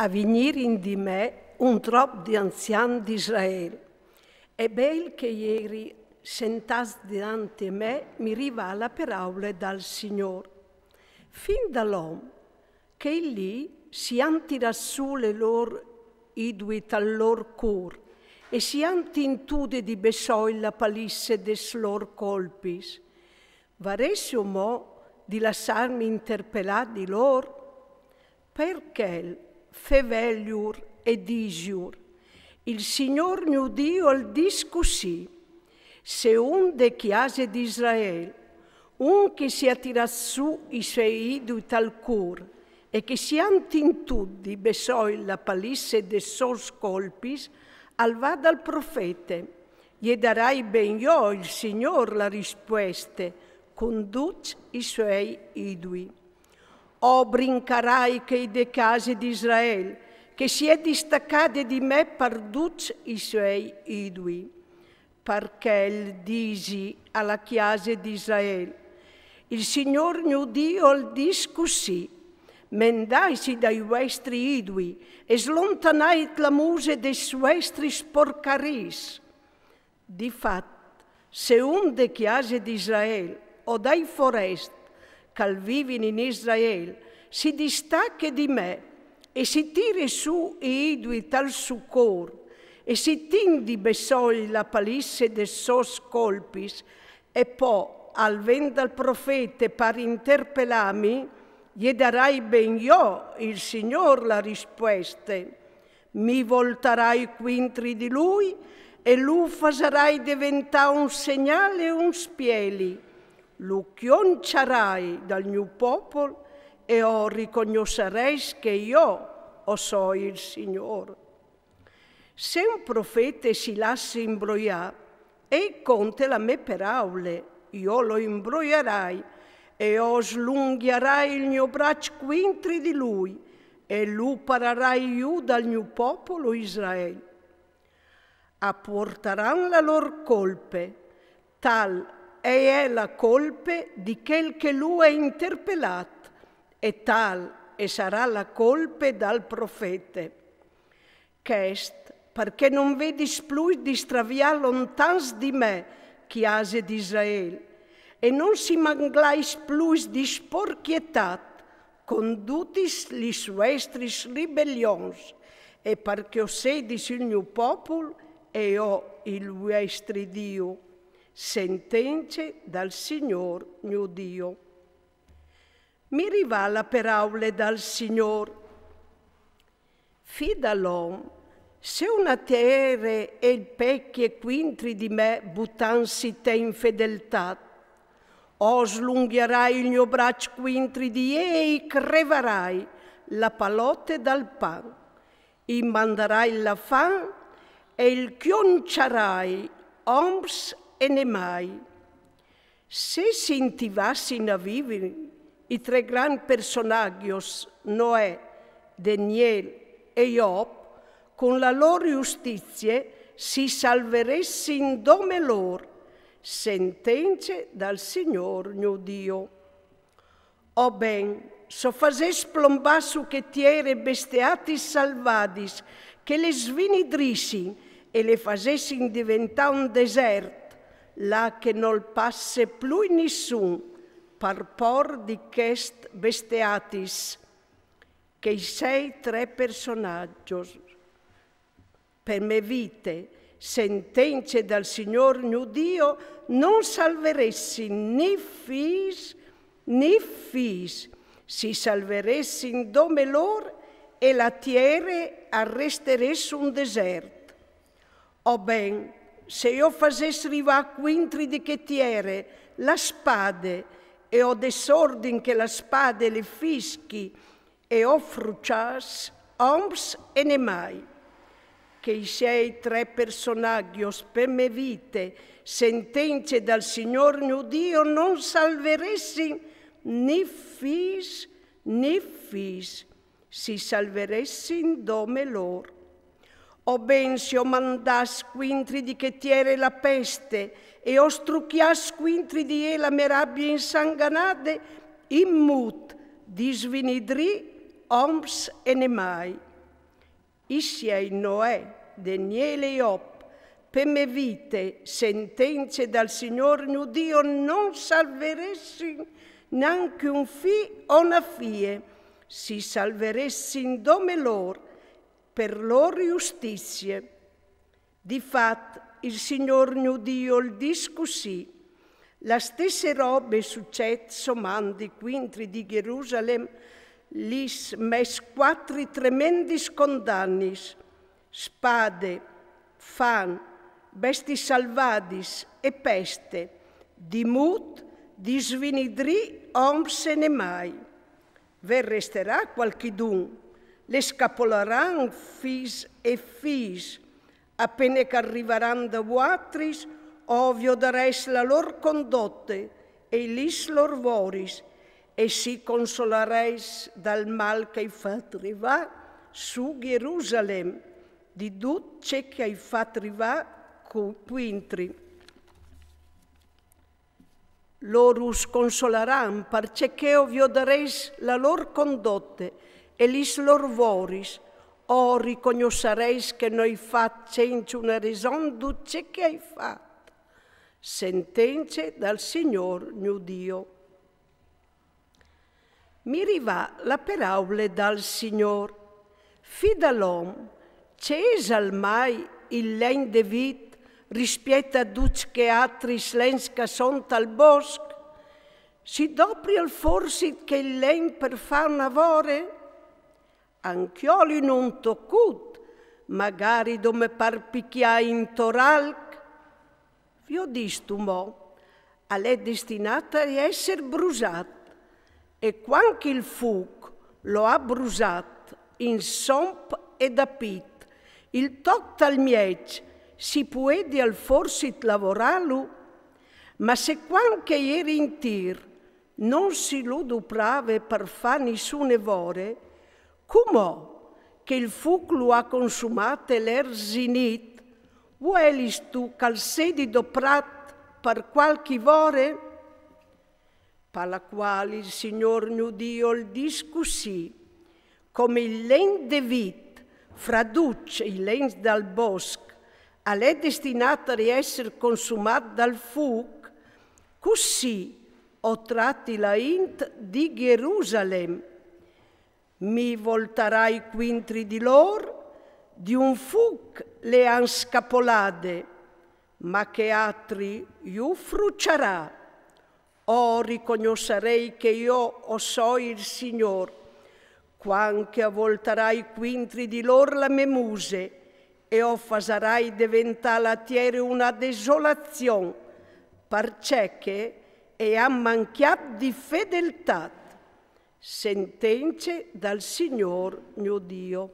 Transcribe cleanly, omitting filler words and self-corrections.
a venire in di me un trop di anziani di Israele. È bel che ieri, sentati davanti a me, mi riva la parola dal Signore. Fin dall'uomo che lì si han tirato su le loro idui dal loro cuore e si han tintude di besoi la palisse des loro colpis. Varesse mo di lasciarmi interpellare di loro? Perché fevegliur e disiur, il Signor mio Dio il dis così, se un de chiese di Israele, un che si attira su i suoi idui tal cur, e che si antintudi besoi la palisse de sos colpis, al va dal profete, gli darai ben io il Signor la risposta, conduc i suoi idui. O brincarai che de case di Israele, che si è distaccate di me perduc i suoi idui, perché il disi alla chiesa di Israele, il Signor mio Dio il dis così, mendaisi dai vostri idui e slontanai la muse dei vostri sporcaris. Difatti, se un de chiesa di Israele o dai foresti che vivono in Israele si distacca di me e si tira su i idui tal su cor e si tindi besoi la palisse de sos colpis e poi al vento al profete per interpellarmi gli darai ben io il Signor la risposta. Mi voltarai quintri di lui e lu fasarai diventare un segnale e un spieli. Lu chionciarai dal mio popolo e o riconoscereis che io o so il Signore. Se un profeta si lascia imbrogliare e conta la mie parole, io lo imbroglierai e o slunghierai il mio braccio quintri di lui e lu pararai io dal mio popolo Israele. Apporteranno la loro colpe, tal è la colpa di quel che lui è interpellato, e tal e sarà la colpa dal profeta. Chest, perché non vedi più di straviare lontans di me, chiese di Israele, e non si manglais più di sporchietat, condutis lis vostris ribellions, e perché ho sedis il mio popolo e ho il vostro Dio. Sentenze dal Signor mio Dio. Mi riva la parola dal Signor. Fida l'uomo, se una terra e il pecchio quintri di me buttansi te in fedeltà, o slunghierai il mio braccio quintri di ei, creverai la palotte dal pan, immandarai la fan e il chionciarai oms e ne mai. Se si intivassero a vivere i tre grandi personaggi, Noè, Daniel e Job, con la loro giustizia si salveresse in nome loro, sentenze dal Signor mio Dio. O ben, so fases plombà su che tiere bestiati salvadis, che le svinidrissin e le fasessin diventare un deserto, là che non passe più nessun, per por di quest bestiatis, che i sei tre personaggi, per me vite, sentenze dal Signor mio Dio, non salveressi né fis, si salveressi in nome loro e la terra arresteresse un deserto. O ben, se io facessi arrivare quintri di che tiere la spada e ho desordin che la spada le fischi e ho frucias, oms e ne mai, che i sei tre personaggi per me vite, sentenze dal Signor mio Dio, non salveressi né fis, si salveressi in nome loro. O ben se io mandas quintri di che tiere la peste e o strucchias quintri di la mia rabbia insanganate, immut di svinidri oms e ne mai, Isiei Noè, Daniele e Op, per me vite, sentenze dal Signor mio Dio, non salveressi neanche un fi o una fie, si salveressi in dome loro, per loro giustizie. Difatti, il Signor mio Dio il discusì. La stessa roba succede somandi quintri di Gerusalemme, lis mes quattro tremendi condannis, spade, fan, besti salvadis e peste, di mut, di svinidri, om se ne mai. Ve resterà qualchidun, le scapoleranno fis e fis, appena che arriveranno da vuatris, ovvio dareis la lor condotte e lis lor voris, e si consolereis dal mal che hai fatto arrivare su Gerusalemme, di tutto ciò che hai fatto arrivare quintri. Loro us consoleranno perché ovvio dareis la lor condotte e lis lor voris, o riconoscereis che noi facciamo una ragione di ciò che hai fatto. Sentenze dal Signor mio Dio. Mi arriva la parola dal Signor. Fida l'uomo, c'è mai il len de vit rispetto a tutti che altri lens che sono al bosco? Si dopri al forse che il len per far lavoro? Anchioli non toccut, magari dove par picchiare in toralc. Vi ho detto mo, è destinata a essere brusata, e quando il fuoco lo ha brusato in somp e da pit, il toc al miec si può al forse lavorarlo, ma se quando eri in tir non si lo duprave per fare nessune vore, come che il fuoco lo ha consumato l'erzinit, vuelis tu calsedi doprat per qualche vore? Per la quale il Signor mio Dio il discussì, come il len de vit fraduce il len dal bosco, è destinato a essere consumato dal fuoco, così ho tratti la int di Gerusalemme. Mi voltarai quintri di loro, di un fuoco le han scapolate, ma che altri io frucciarà. O riconoscerei che io o so il Signor, quanche avvoltarai quintri di loro la mie muse, e o fasarai diventare la terra una desolazione, perché e ha manchiato di fedeltà. Sentenze dal Signor mio Dio.